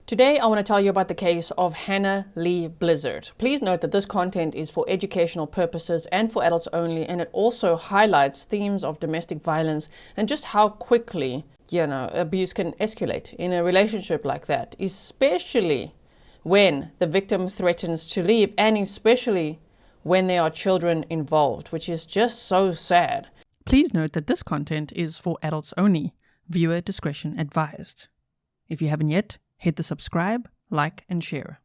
Today, I want to tell you about the case of Hannah Lee Blizard. Please note that this content is for educational purposes and for adults only, and it also highlights themes of domestic violence and just how quickly, abuse can escalate in a relationship like that, especially when the victim threatens to leave and especially when there are children involved, which is just so sad. Please note that this content is for adults only. Viewer discretion advised. If you haven't yet, hit the subscribe, like, and share.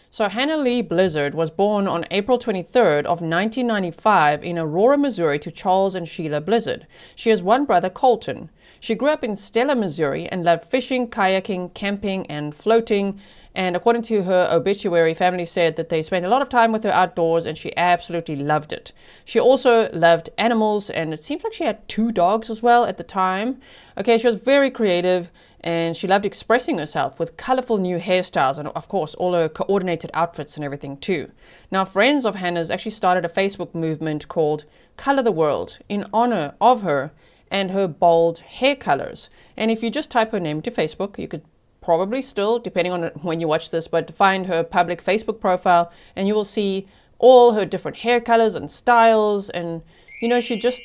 So Hannah Lee Blizard was born on April 23rd of 1995 in Aurora, Missouri to Charles and Sheila Blizard. She has one brother, Colton. She grew up in Stella, Missouri and loved fishing, kayaking, camping, and floating. And according to her obituary, family said that they spent a lot of time with her outdoors and she absolutely loved it. She also loved animals, and it seems like she had 2 dogs as well at the time. Okay, she was very creative, and she loved expressing herself with colorful new hairstyles and, of course, all her coordinated outfits and everything too. Now, friends of Hannah's actually started a Facebook movement called Color the World in honor of her and her bold hair colors. And if you just type her name to Facebook, you could probably still, depending on when you watch this, but find her public Facebook profile and you will see all her different hair colors and styles. And, she just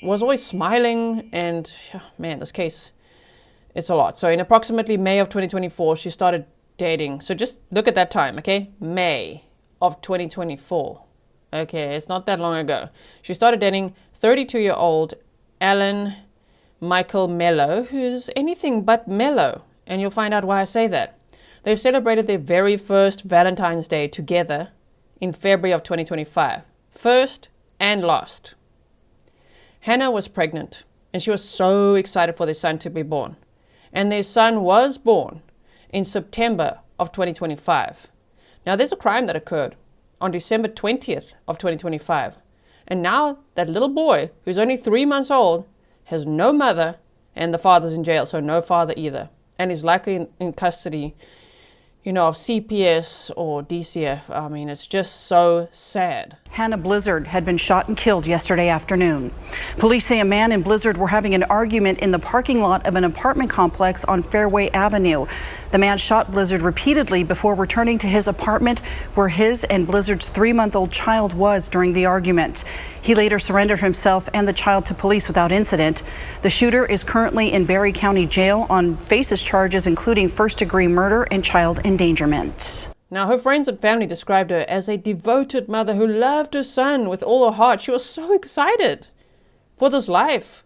was always smiling. And, man, this case, it's a lot. So in approximately May of 2024, she started dating. So just look at that time, okay? May of 2024. Okay, it's not that long ago. She started dating 32-year-old Michael Mellow, who's anything but mellow. And you'll find out why I say that. They've celebrated their very first Valentine's Day together in February of 2025. First and last. Hannah was pregnant, and she was so excited for their son to be born. And their son was born in September of 2025. Now, there's a crime that occurred on December 20th of 2025. And now that little boy, who's only 3 months old, has no mother, and the father's in jail, so no father either, and is likely in custody, of CPS or DCF. I mean, it's just so sad. Hannah Blizard had been shot and killed yesterday afternoon. Police say a man and Blizard were having an argument in the parking lot of an apartment complex on Fairway Avenue. The man shot Blizard repeatedly before returning to his apartment where his and Blizard's 3-month-old child was during the argument. He later surrendered himself and the child to police without incident. The shooter is currently in Barry County Jail faces charges including first-degree murder and child endangerment. Now, her friends and family described her as a devoted mother who loved her son with all her heart. She was so excited for this life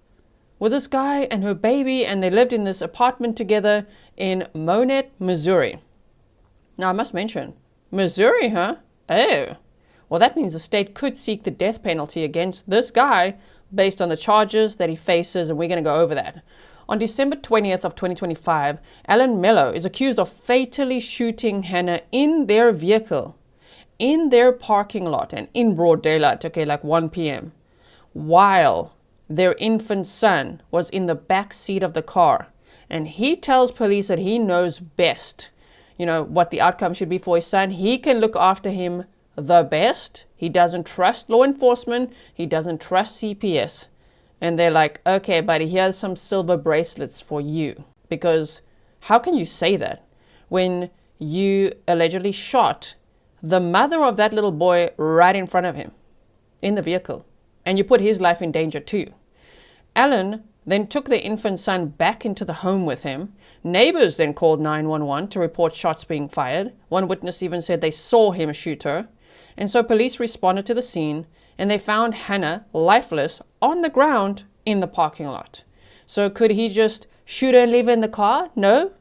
with this guy and her baby, and they lived in this apartment together in Monett, Missouri. Now, I must mention, Missouri, huh? Oh. Well, that means the state could seek the death penalty against this guy based on the charges that he faces, and we're going to go over that. On December 20th of 2025, Mellow is accused of fatally shooting Hannah in their vehicle, in their parking lot, and in broad daylight, like 1 p.m., while their infant son was in the back seat of the car. And he tells police that he knows best, what the outcome should be for his son. He can look after him the best. He doesn't trust law enforcement. He doesn't trust CPS. And they're like, okay, buddy, here's some silver bracelets for you. Because how can you say that when you allegedly shot the mother of that little boy right in front of him in the vehicle? And you put his life in danger too. Alan then took the infant son back into the home with him. Neighbors then called 911 to report shots being fired. One witness even said they saw him shoot her. And so police responded to the scene, and they found Hannah lifeless on the ground in the parking lot. So could he just shoot her and leave her in the car? No.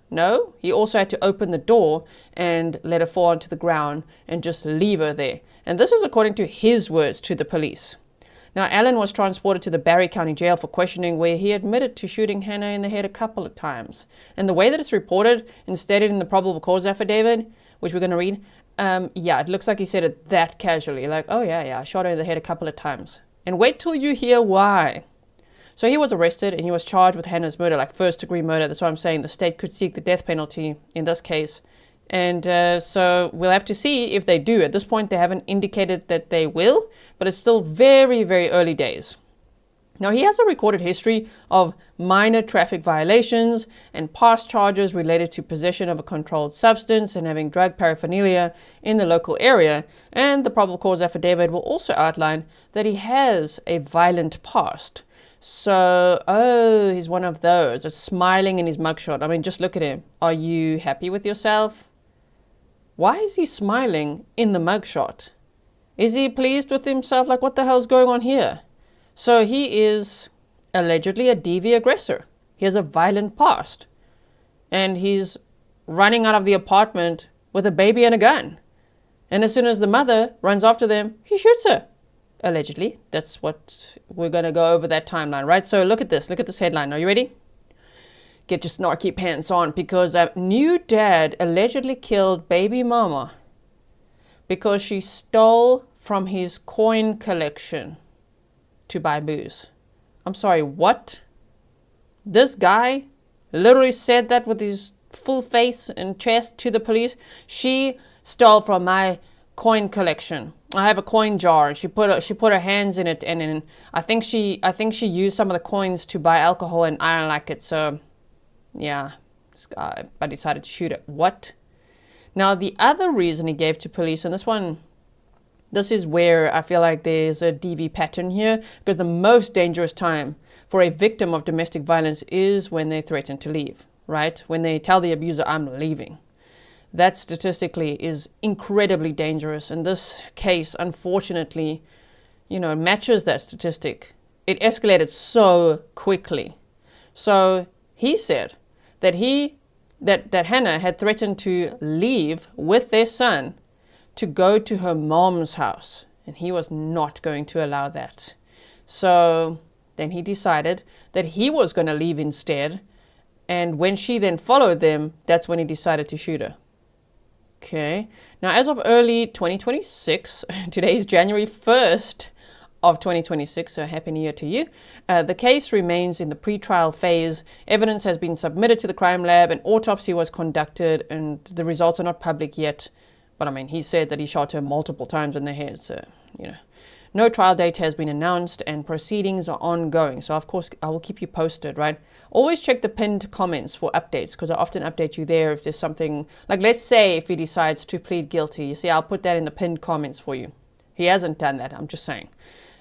He also had to open the door and let her fall onto the ground and just leave her there. And this is according to his words to the police. Now, Alan was transported to the Barry County Jail for questioning, where he admitted to shooting Hannah in the head a couple of times. And the way that it's reported and stated in the probable cause affidavit, which we're going to read, it looks like he said it that casually, like, oh yeah, I shot her in the head a couple of times. And wait till you hear why. So he was arrested and he was charged with Hannah's murder, like first-degree murder. That's why I'm saying the state could seek the death penalty in this case. And so we'll have to see if they do. At this point, they haven't indicated that they will, but it's still very, very early days. Now, he has a recorded history of minor traffic violations and past charges related to possession of a controlled substance and having drug paraphernalia in the local area. And the probable cause affidavit will also outline that he has a violent past. So, oh, he's one of those that's smiling in his mugshot. I mean, just look at him. Are you happy with yourself? Why is he smiling in the mugshot? Is he pleased with himself? Like, what the hell's going on here? So he is allegedly a DV aggressor. He has a violent past. And he's running out of the apartment with a baby and a gun. And as soon as the mother runs after them, he shoots her. Allegedly. That's what we're going to go over that timeline, right? So look at this. Look at this headline. Are you ready? Get your snarky pants on, because a new dad allegedly killed baby mama because she stole from his coin collection to buy booze. I'm sorry, what? This guy literally said that with his full face and chest to the police. She stole from my coin collection. I have a coin jar. She put her hands in it, and then I think she used some of the coins to buy alcohol, and I don't like it. So yeah, this guy, I decided to shoot it. What? Now the other reason he gave to police, and this is where I feel like there's a DV pattern here, because the most dangerous time for a victim of domestic violence is when they threaten to leave, right? When they tell the abuser, I'm leaving. That statistically is incredibly dangerous. And this case, unfortunately, matches that statistic. It escalated so quickly. So he said that that Hannah had threatened to leave with their son to go to her mom's house, and he was not going to allow that. So then he decided that he was going to leave instead, and when she then followed them, that's when he decided to shoot her. Okay, now as of early 2026, today is January 1st of 2026, so happy new year to you. The case remains in the pre-trial phase. Evidence has been submitted to the crime lab, an autopsy was conducted, and the results are not public yet. But I mean, he said that he shot her multiple times in the head, so, No trial date has been announced and proceedings are ongoing. So, of course, I will keep you posted, right? Always check the pinned comments for updates, because I often update you there if there's something, like let's say if he decides to plead guilty. You see, I'll put that in the pinned comments for you. He hasn't done that, I'm just saying.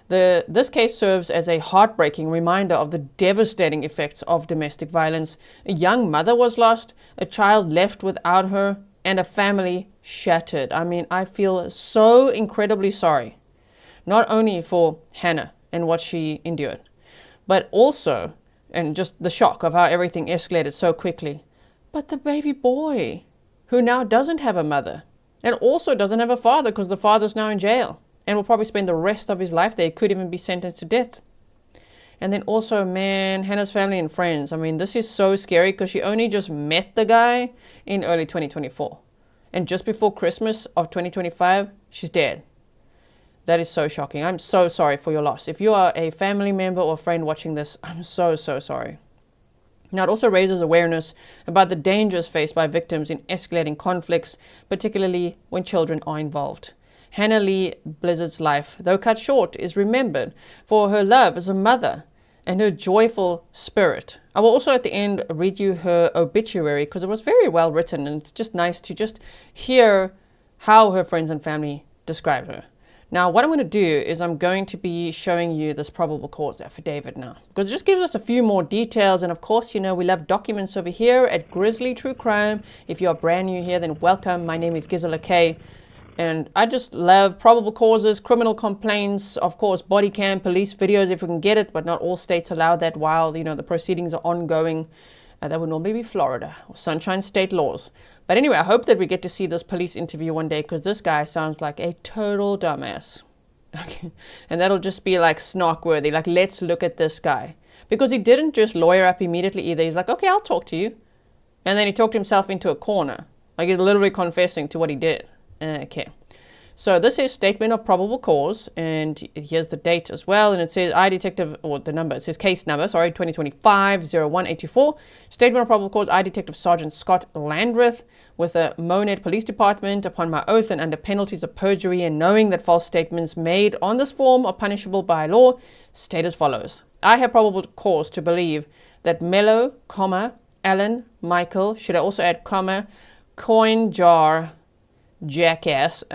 This case serves as a heartbreaking reminder of the devastating effects of domestic violence. A young mother was lost, a child left without her, and a family shattered. I mean, I feel so incredibly sorry. Not only for Hannah and what she endured, but also, and just the shock of how everything escalated so quickly, but the baby boy who now doesn't have a mother and also doesn't have a father because the father's now in jail and will probably spend the rest of his life there. He could even be sentenced to death. And then also, man, Hannah's family and friends. I mean, this is so scary because she only just met the guy in early 2024. And just before Christmas of 2025, she's dead. That is so shocking. I'm so sorry for your loss. If you are a family member or friend watching this, I'm so, so sorry. Now, it also raises awareness about the dangers faced by victims in escalating conflicts, particularly when children are involved. Hannah Lee Blizard's life, though cut short, is remembered for her love as a mother and her joyful spirit. I will also at the end read you her obituary because it was very well written, and it's just nice to just hear how her friends and family described her. Now, what I'm going to do is I'm going to be showing you this probable cause affidavit now, because it just gives us a few more details. And of course, we love documents over here at Grizzly True Crime. If you are brand new here, then welcome. My name is Grizzly, and I just love probable causes, criminal complaints, of course, body cam, police videos if we can get it, but not all states allow that while, the proceedings are ongoing. That would normally be Florida or Sunshine State laws. But anyway, I hope that we get to see this police interview one day, because this guy sounds like a total dumbass. Okay. And that'll just be like snark-worthy. Like, let's look at this guy. Because he didn't just lawyer up immediately either. He's like, okay, I'll talk to you. And then he talked himself into a corner. Like, he's literally confessing to what he did. Okay. So this is statement of probable cause, and here's the date as well, and it says I detective, or the number, it says case number, 2025-0184, statement of probable cause, I Detective Sergeant Scott Landreth with the Monett Police Department, upon my oath and under penalties of perjury and knowing that false statements made on this form are punishable by law, state as follows. I have probable cause to believe that Mellow, Allen, Michael, should I also add comma, coin jar, jackass,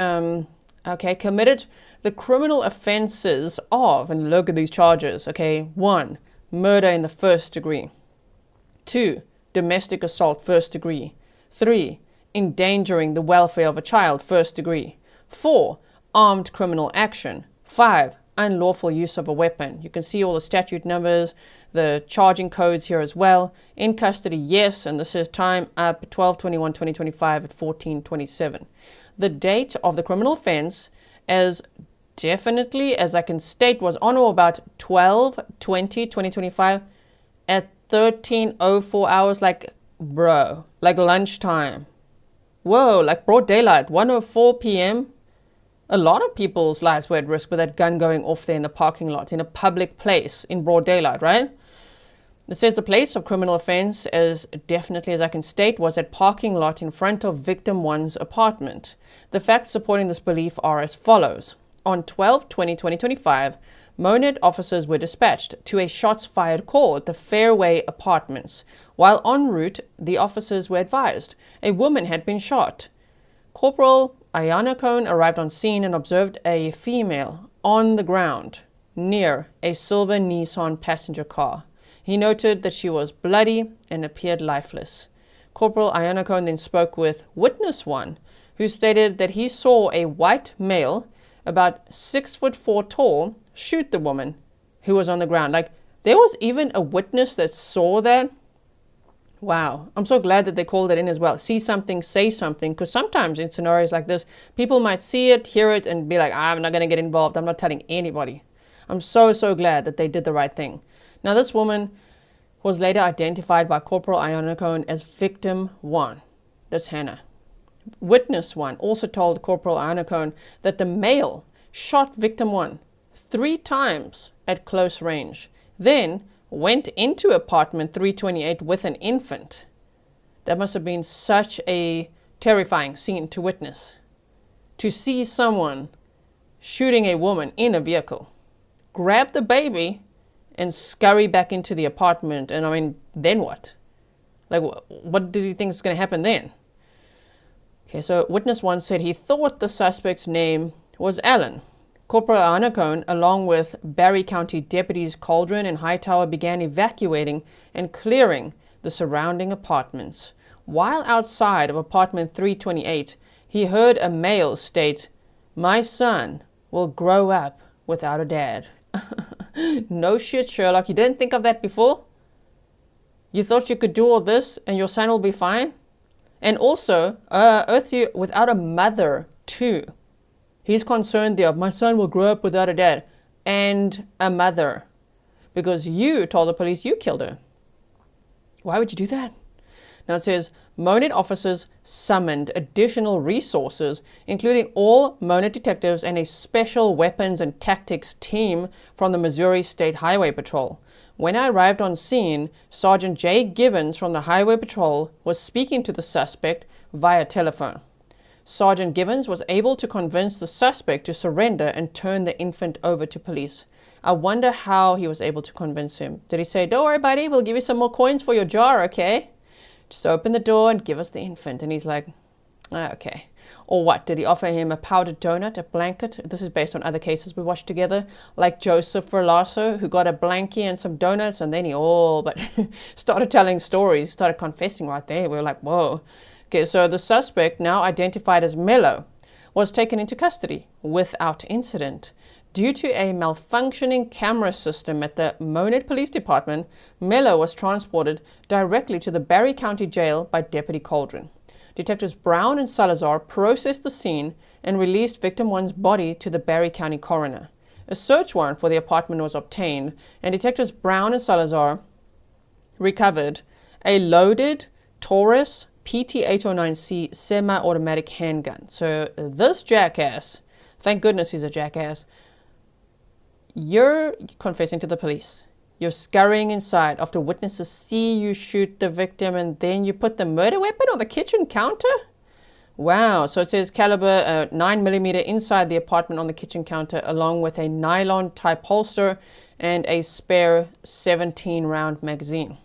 committed the criminal offenses of, and look at these charges, 1, murder in the first degree, 2, domestic assault first degree, 3, endangering the welfare of a child first degree, 4, armed criminal action, 5, unlawful use of a weapon. You can see all the statute numbers, the charging codes here as well. In custody, yes, and this is time up 12/21/2025 at 14:27. The date of the criminal offense, as definitely as I can state, was on or about 12/20/2025 at 13:04 hours, like lunchtime. Whoa, like broad daylight, 1:04 p.m. A lot of people's lives were at risk with that gun going off there in the parking lot, in a public place, in broad daylight, right? It says the place of criminal offense, as definitely as I can state, was at parking lot in front of victim 1's apartment. The facts supporting this belief are as follows. On 12/20/2025, Monett officers were dispatched to a shots fired call at the Fairway Apartments. While en route, the officers were advised a woman had been shot. Corporal Ianacone arrived on scene and observed a female on the ground near a silver Nissan passenger car. He noted that she was bloody and appeared lifeless. Corporal Ianacone then spoke with witness 1, who stated that he saw a white male, about 6'4" tall, shoot the woman who was on the ground. Like, there was even a witness that saw that. Wow, I'm so glad that they called it in as well. See something, say something, because sometimes in scenarios like this, people might see it, hear it, and be like, I'm not going to get involved. I'm not telling anybody. I'm so glad that they did the right thing. Now, this woman was later identified by Corporal Ianacone as victim 1. That's Hannah. Witness 1 also told Corporal Ianacone that the male shot victim 1 3 times at close range, then went into apartment 328 with an infant. That must have been such a terrifying scene to witness. To see someone shooting a woman in a vehicle, grab the baby, and scurry back into the apartment. And I mean, then what? Like, what did he think is going to happen then? Okay, so witness 1 said he thought the suspect's name was Allen. Corporal Ianacone, along with Barry County deputies Cauldron and Hightower, began evacuating and clearing the surrounding apartments. While outside of apartment 328, he heard a male state, "My son will grow up without a dad." No shit, Sherlock. You didn't think of that before? You thought you could do all this and your son will be fine? And also, earth you without a mother too. He's concerned there, my son will grow up without a dad and a mother, because you told the police you killed her. Why would you do that? Now it says, Monett officers summoned additional resources, including all Monett detectives and a special weapons and tactics team from the Missouri State Highway Patrol. When I arrived on scene, Sergeant J. Givens from the Highway Patrol was speaking to the suspect via telephone. Sergeant Givens was able to convince the suspect to surrender and turn the infant over to police. I wonder how he was able to convince him. Did he say, "Don't worry, buddy, we'll give you some more coins for your jar, okay? Just open the door and give us the infant." And he's like, okay. Or what? Did he offer him a powdered donut, a blanket? This is based on other cases we watched together, like Joseph Verlasso, who got a blankie and some donuts, and then he started telling stories, started confessing right there. We were like, whoa. Okay, so the suspect, now identified as Mellow, was taken into custody without incident. Due to a malfunctioning camera system at the Monett Police Department, Mellow was transported directly to the Barry County Jail by Deputy Cauldron. Detectives Brown and Salazar processed the scene and released victim 1's body to the Barry County coroner. A search warrant for the apartment was obtained, and Detectives Brown and Salazar recovered a loaded Taurus PT-809C semi-automatic handgun. So this jackass Thank goodness he's a jackass. You're confessing to the police. You're scurrying inside after witnesses see you shoot the victim, and then you put the murder weapon on the kitchen counter? Wow. So it says caliber 9mm inside the apartment on the kitchen counter, along with a nylon type holster and a spare 17-round magazine.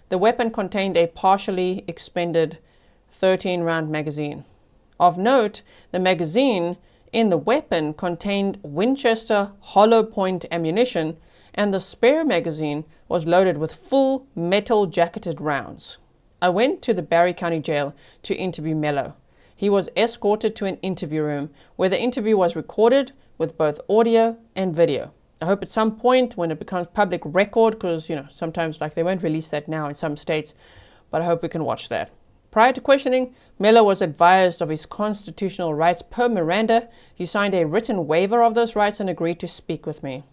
The weapon contained a partially expended 13-round magazine. Of note, the magazine in the weapon contained Winchester hollow point ammunition, and the spare magazine was loaded with full metal jacketed rounds. I went to the Barry County Jail to interview Mellow. He was escorted to an interview room where the interview was recorded with both audio and video. I hope at some point when it becomes public record, because, sometimes they won't release that now in some states, but I hope we can watch that. Prior to questioning, Mellow was advised of his constitutional rights per Miranda. He signed a written waiver of those rights and agreed to speak with me.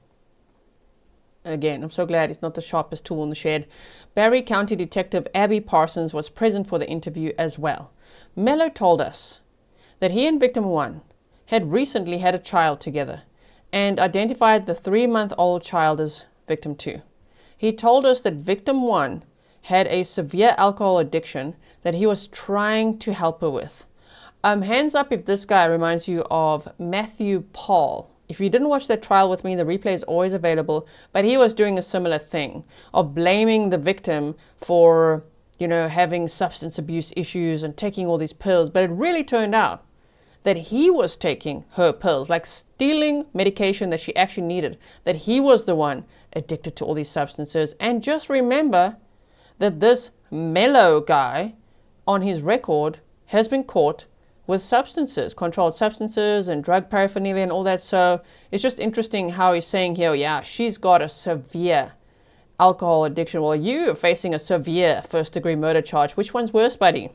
Again, I'm so glad he's not the sharpest tool in the shed. Barry County Detective Abby Parsons was present for the interview as well. Mellow told us that he and victim 1 had recently had a child together and identified the 3-month-old child as victim 2. He told us that victim 1 had a severe alcohol addiction that he was trying to help her with. Hands up if this guy reminds you of Matthew Paul. If you didn't watch that trial with me, the replay is always available, but he was doing a similar thing of blaming the victim for, having substance abuse issues and taking all these pills. But it really turned out that he was taking her pills, like stealing medication that she actually needed, that he was the one addicted to all these substances. And just remember that this Mellow guy on his record has been caught with substances, controlled substances and drug paraphernalia and all that. So it's just interesting how he's saying here, yeah, she's got a severe alcohol addiction. Well, you are facing a severe first-degree murder charge. Which one's worse, buddy?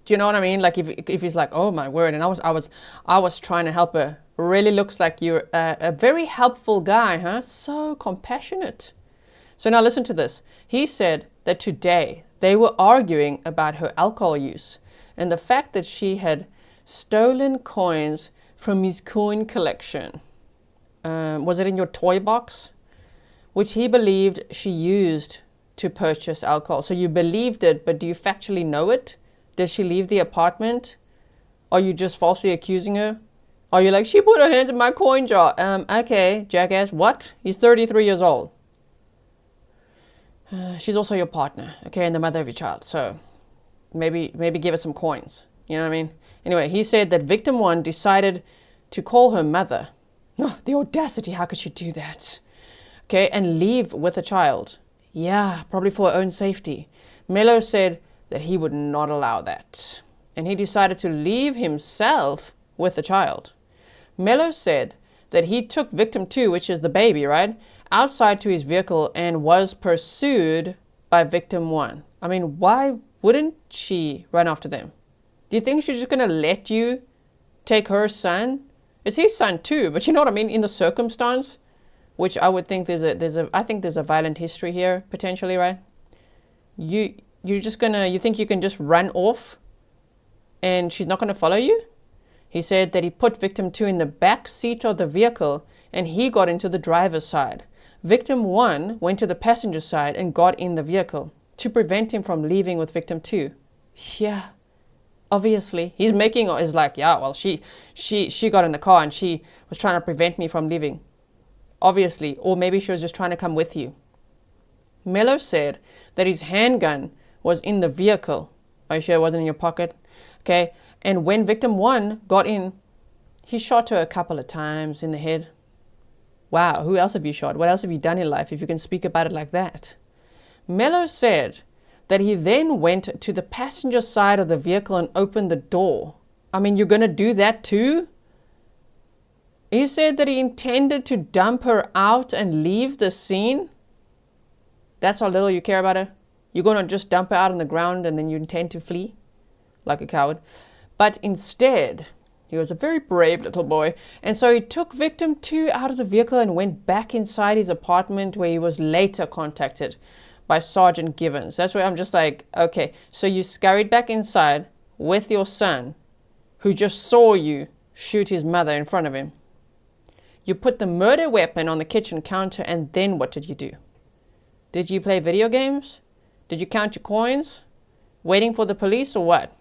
Do you know what I mean? Like if he's like, oh my word, and I was trying to help her. Really looks like you're a very helpful guy, huh? So compassionate. So now listen to this. He said that today they were arguing about her alcohol use and the fact that she had stolen coins from his coin collection. Was it in your toy box? Which he believed she used to purchase alcohol. So you believed it, but do you factually know it? Did she leave the apartment? Are you just falsely accusing her? Are you like, she put her hands in my coin jar? Okay, jackass. What? He's 33 years old. She's also your partner, okay, and the mother of your child. So maybe give her some coins. You know what I mean? Anyway, he said that victim 1 decided to call her mother. Oh, the audacity, how could she do that? Okay, and leave with a child. Yeah, probably for her own safety. Mellow said that he would not allow that. And he decided to leave himself with the child. Mellow said that he took victim 2, which is the baby, right, outside to his vehicle and was pursued by victim 1. I mean, why wouldn't she run after them? Do you think she's just going to let you take her son? It's his son too, but you know what I mean? In the circumstance, which I would think I think there's a violent history here, potentially, right? You think you can just run off and she's not going to follow you? He said that he put victim 2 in the back seat of the vehicle and he got into the driver's side. Victim 1 went to the passenger side and got in the vehicle to prevent him from leaving with victim 2. Yeah, obviously. He's like, yeah, well, she got in the car and she was trying to prevent me from leaving. Obviously. Or maybe she was just trying to come with you. Mellow said that his handgun was in the vehicle. Are you sure it wasn't in your pocket? Okay. And when victim 1 got in, he shot her a couple of times in the head. Wow, who else have you shot? What else have you done in life if you can speak about it like that? Mellow said that he then went to the passenger side of the vehicle and opened the door. I mean, you're going to do that too? He said that he intended to dump her out and leave the scene. That's how little you care about her? You're going to just dump her out on the ground and then you intend to flee? Like a coward. But instead, he was a very brave little boy. And so he took victim 2 out of the vehicle and went back inside his apartment, where he was later contacted by Sergeant Givens. That's where I'm just like, okay, so you scurried back inside with your son, who just saw you shoot his mother in front of him. You put the murder weapon on the kitchen counter, and then what did you do? Did you play video games? Did you count your coins? Waiting for the police or what?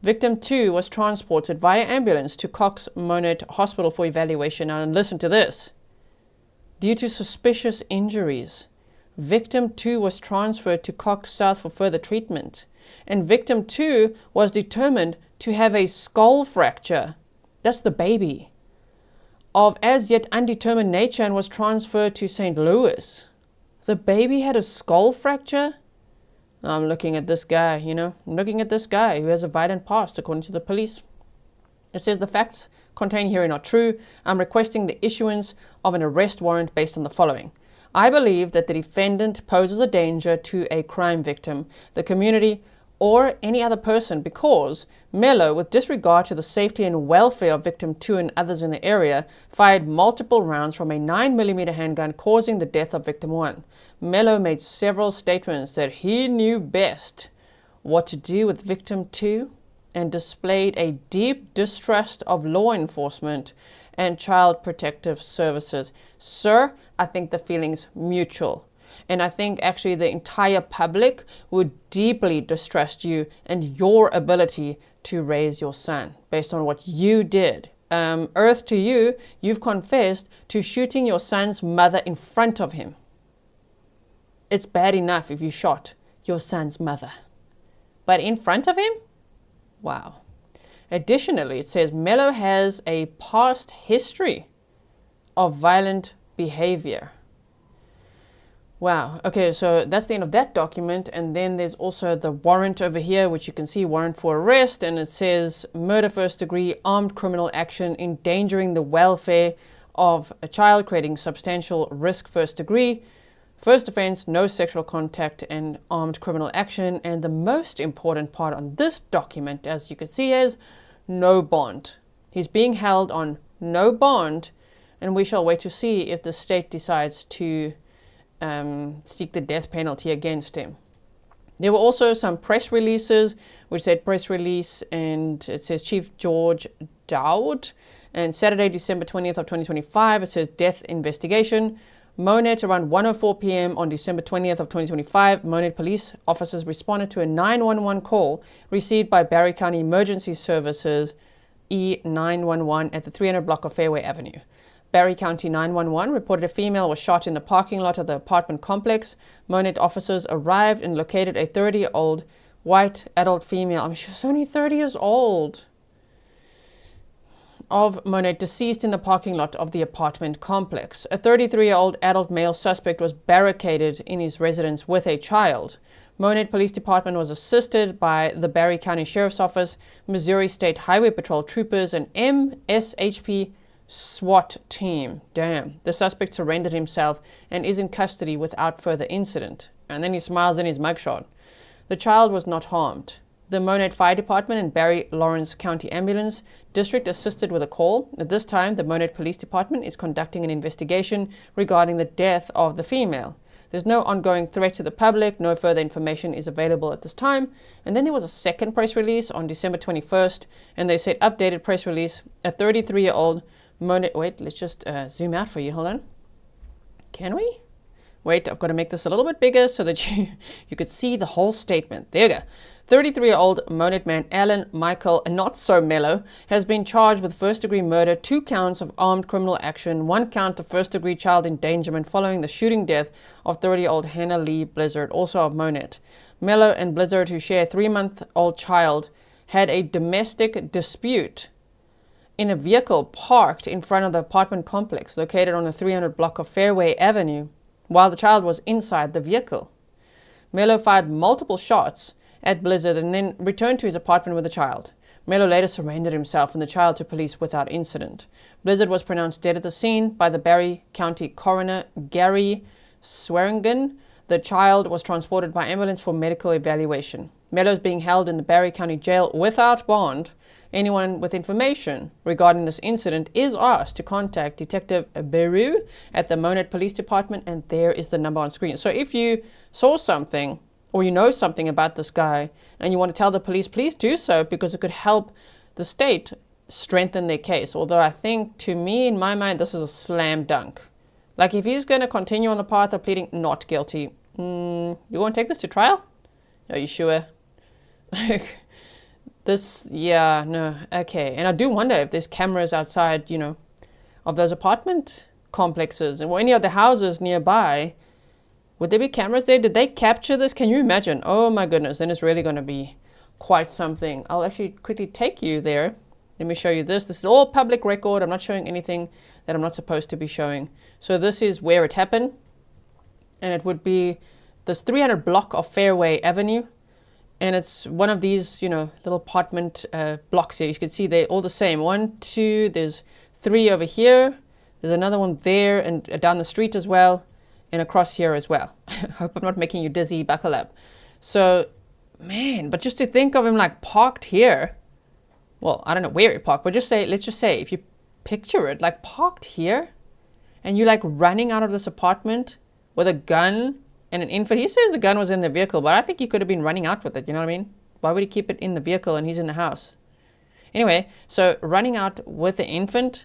Victim 2 was transported via ambulance to Cox Monett Hospital for evaluation. Now, and listen to this. Due to suspicious injuries, Victim 2 was transferred to Cox South for further treatment. And Victim 2 was determined to have a skull fracture. That's the baby. Of as yet undetermined nature, and was transferred to St. Louis. The baby had a skull fracture? I'm looking at this guy, I'm looking at this guy who has a violent past, according to the police. It says the facts contained here are not true. I'm requesting the issuance of an arrest warrant based on the following. I believe that the defendant poses a danger to a crime victim, the community, or any other person because Mellow, with disregard to the safety and welfare of Victim 2 and others in the area, fired multiple rounds from a 9mm handgun, causing the death of Victim 1. Mellow made several statements that he knew best what to do with Victim 2 and displayed a deep distrust of law enforcement and child protective services. Sir, I think the feeling's mutual. And I think actually the entire public would deeply distrust you and your ability to raise your son based on what you did. Earth to you, you've confessed to shooting your son's mother in front of him. It's bad enough if you shot your son's mother. But in front of him? Wow. Additionally, it says Mellow has a past history of violent behavior. Wow. Okay, so that's the end of that document. And then there's also the warrant over here, which you can see, warrant for arrest. And it says murder first degree, armed criminal action, endangering the welfare of a child, creating substantial risk first degree. First offense, no sexual contact, and armed criminal action. And the most important part on this document, as you can see, is no bond. He's being held on no bond. And we shall wait to see if the state decides to seek the death penalty against him. There were also some press releases which said press release, and it says Chief George Dowd, and Saturday, December 20th of 2025, it says death investigation. Monett, around 1:04 p.m. on December 20th of 2025, Monett police officers responded to a 911 call received by Barry County Emergency Services E911 at the 300 block of Fairway Avenue. Barry County 911 reported a female was shot in the parking lot of the apartment complex. Monett officers arrived and located a 30-year-old white adult female. I mean, she was only 30 years old. Of Monett deceased in the parking lot of the apartment complex. A 33-year-old adult male suspect was barricaded in his residence with a child. Monett Police Department was assisted by the Barry County Sheriff's Office, Missouri State Highway Patrol troopers, and MSHP SWAT team. Damn. The suspect surrendered himself and is in custody without further incident. And then he smiles in his mugshot. The child was not harmed. The Monett Fire Department and Barry Lawrence County Ambulance District assisted with a call. At this time, the Monett Police Department is conducting an investigation regarding the death of the female. There's no ongoing threat to the public. No further information is available at this time. And then there was a second press release on December 21st, and they said updated press release, a 33-year-old Monett, wait, let's just zoom out for you. Hold on. Can we? Wait, I've got to make this a little bit bigger so that you could see the whole statement. There you go. 33-year-old Monett man Alan Michael, not so Mellow, has been charged with first-degree murder, 2 counts of armed criminal action, 1 count of first-degree child endangerment following the shooting death of 30-year-old Hannah Lee Blizard, also of Monett. Mellow and Blizard, who share a 3-month-old child, had a domestic dispute in a vehicle parked in front of the apartment complex located on the 300 block of Fairway Avenue while the child was inside the vehicle. Mellow fired multiple shots at Blizard and then returned to his apartment with the child. Mellow later surrendered himself and the child to police without incident. Blizard was pronounced dead at the scene by the Barry County coroner Gary Swearingen. The child was transported by ambulance for medical evaluation. Mellow is being held in the Barry County Jail without bond. Anyone with information regarding this incident is asked to contact Detective Beru at the Monett Police Department, and there is the number on screen. So if you saw something or you know something about this guy and you want to tell the police, please do so, because it could help the state strengthen their case. Although I think, to me, in my mind, this is a slam dunk. Like, if he's going to continue on the path of pleading not guilty, you want to take this to trial? Are you sure? Like, this, yeah, no, okay. And I do wonder if there's cameras outside, you know, of those apartment complexes or any of the houses nearby. Would there be cameras there? Did they capture this? Can you imagine? Oh my goodness, then it's really going to be quite something. I'll actually quickly take you there. Let me show you this. This is all public record. I'm not showing anything that I'm not supposed to be showing. So this is where it happened. And it would be this 300 block of Fairway Avenue. And it's one of these, you know, little apartment blocks here. You can see they're all the same. 1, 2, there's 3 over here. There's another one there and down the street as well. And across here as well. Hope I'm not making you dizzy. Buckle up. So, man, but just to think of him like parked here. Well, I don't know where he parked, but let's just say, if you picture it, like parked here, and you're like running out of this apartment with a gun and an infant. He says the gun was in the vehicle, but I think he could have been running out with it. You know what I mean? Why would he keep it in the vehicle and he's in the house? Anyway, so running out with the infant,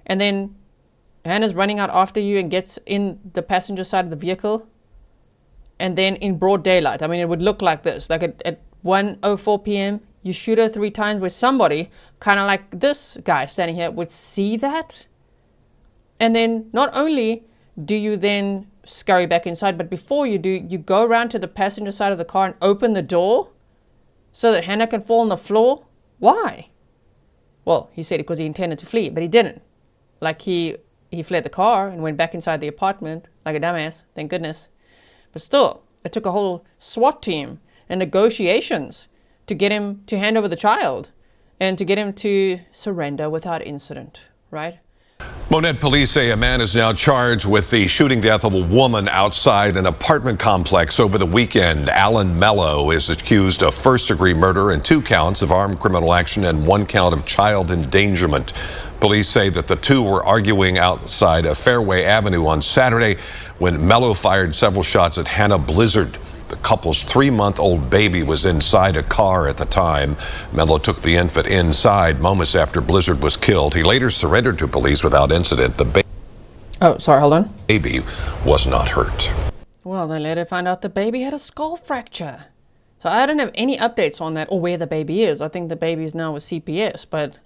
and then Hannah's running out after you and gets in the passenger side of the vehicle, and then in broad daylight. I mean, it would look like this, like at 1:04 p.m., you shoot her 3 times, where somebody, kind of like this guy standing here, would see that. And then not only do you then scurry back inside, but before you do, you go around to the passenger side of the car and open the door so that Hannah can fall on the floor. Why? Well, he said because he intended to flee, but he didn't. Like he fled the car and went back inside the apartment like a dumbass, thank goodness. But still, it took a whole SWAT team and negotiations to get him to hand over the child and to get him to surrender without incident, right? Monett police say a man is now charged with the shooting death of a woman outside an apartment complex over the weekend. Michael Mellow is accused of first-degree murder and 2 counts of armed criminal action and 1 count of child endangerment. Police say that the two were arguing outside of Fairway Avenue on Saturday when Mellow fired several shots at Hannah Blizard. The couple's 3-month-old baby was inside a car at the time. Mellow took the infant inside moments after Blizard was killed. He later surrendered to police without incident. The baby was not hurt. Well, they later found out the baby had a skull fracture. So I don't have any updates on that or where the baby is. I think the baby is now with CPS, but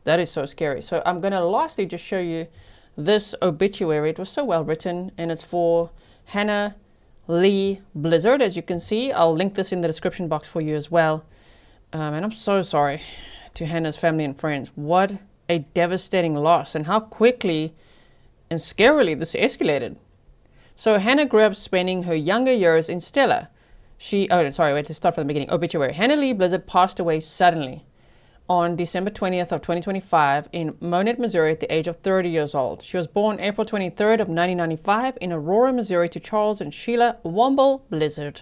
that is so scary. So I'm going to lastly just show you this obituary. It was so well written, and it's for Hannah Lee Blizard. As you can see, I'll link this in the description box for you as well. And I'm so sorry to Hannah's family and friends. What a devastating loss, and how quickly and scarily this escalated. So Hannah grew up spending her younger years in Stella. Let's start from the beginning. Obituary. Hannah Lee Blizard passed away suddenly on December 20th of 2025 in Monett, Missouri at the age of 30 years old. She was born April 23rd of 1995 in Aurora, Missouri to Charles and Sheila Womble Blizard.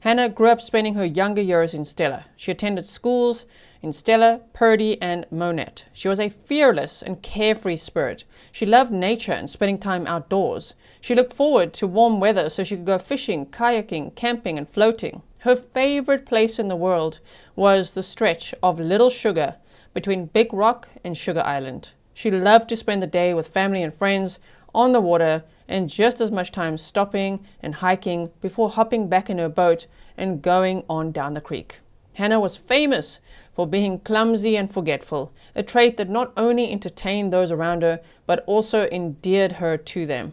Hannah grew up spending her younger years in Stella. She attended schools in Stella, Purdy, and Monett. She was a fearless and carefree spirit. She loved nature and spending time outdoors. She looked forward to warm weather so she could go fishing, kayaking, camping, and floating. Her favorite place in the world was the stretch of Little Sugar between Big Rock and Sugar Island. She loved to spend the day with family and friends on the water and just as much time stopping and hiking before hopping back in her boat and going on down the creek. Hannah was famous for being clumsy and forgetful, a trait that not only entertained those around her, but also endeared her to them.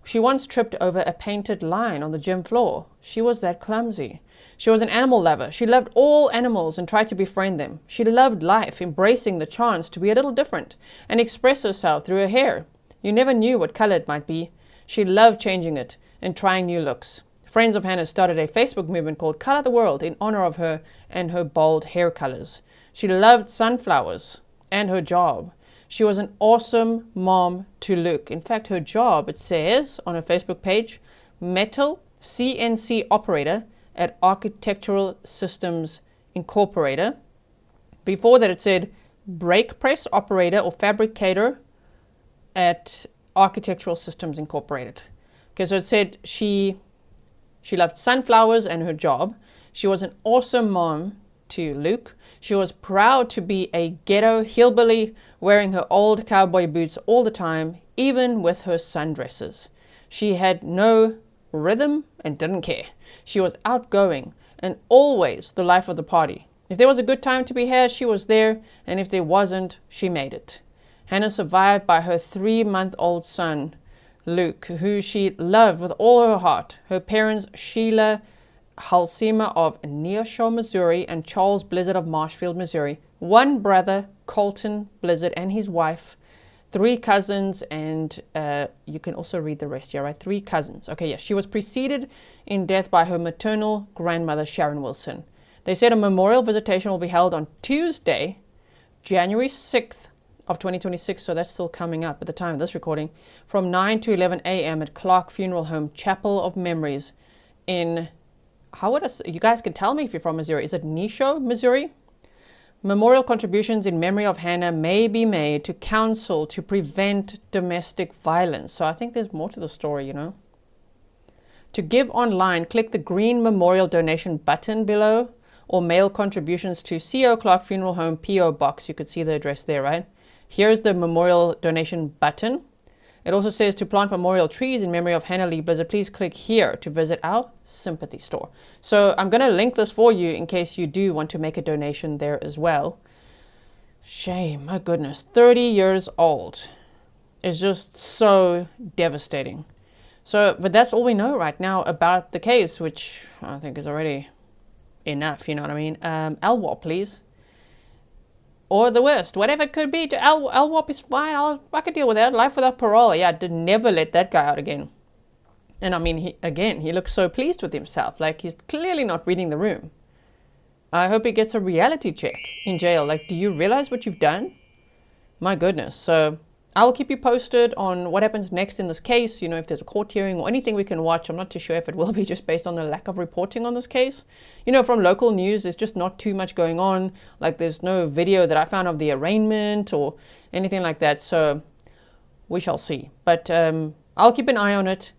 She once tripped over a painted line on the gym floor. She was that clumsy. She was an animal lover. She loved all animals and tried to befriend them. She loved life, embracing the chance to be a little different and express herself through her hair. You never knew what color it might be. She loved changing it and trying new looks. Friends of Hannah started a Facebook movement called Color the World in honor of her and her bold hair colors. She loved sunflowers and her job. She was an awesome mom to Luke. In fact, her job, it says on her Facebook page, metal CNC operator at Architectural Systems Incorporated. Before that, it said brake press operator or fabricator at Architectural Systems Incorporated. Okay, so it said she loved sunflowers and her job. She was an awesome mom to Luke. She was proud to be a ghetto hillbilly, wearing her old cowboy boots all the time, even with her sundresses. She had no rhythm and didn't care. She was outgoing and always the life of the party. If there was a good time to be had, she was there, and if there wasn't, she made it. Hannah survived by her 3-month-old son, Luke, who she loved with all her heart. Her parents, Sheila Halsema of Neosho, Missouri, and Charles Blizard of Marshfield, Missouri. One brother, Colton Blizard, and his wife. 3 cousins, and you can also read the rest here, right? 3 cousins. Okay, yes. She was preceded in death by her maternal grandmother, Sharon Wilson. They said a memorial visitation will be held on Tuesday, January 6th of 2026, so that's still coming up at the time of this recording, from 9 to 11 a.m. at Clark Funeral Home, Chapel of Memories in, you guys can tell me if you're from Missouri. Is it Neosho, Missouri? Memorial contributions in memory of Hannah may be made to counsel to prevent domestic violence. So I think there's more to the story, you know. To give online, click the green memorial donation button below, or mail contributions to CO Clark Funeral Home P.O. Box. You could see the address there, right? Here's the memorial donation button. It also says to plant memorial trees in memory of Hannah Lee Blizard. Please click here to visit our sympathy store. So I'm going to link this for you in case you do want to make a donation there as well. Shame, my goodness. 30 years old is just so devastating. So, but that's all we know right now about the case, which I think is already enough, you know what I mean? LWAP, please. Or the worst, whatever it could be. To LWAP is fine. I could deal with that. Life without parole. Yeah, I did never let that guy out again. And I mean, he looks so pleased with himself. Like, he's clearly not reading the room. I hope he gets a reality check in jail. Like, do you realize what you've done? My goodness. So I'll keep you posted on what happens next in this case. You know, if there's a court hearing or anything we can watch. I'm not too sure if it will be, just based on the lack of reporting on this case. You know, from local news, there's just not too much going on. Like, there's no video that I found of the arraignment or anything like that. So we shall see. But I'll keep an eye on it.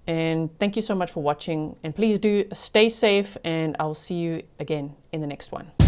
And thank you so much for watching. And please do stay safe. And I'll see you again in the next one.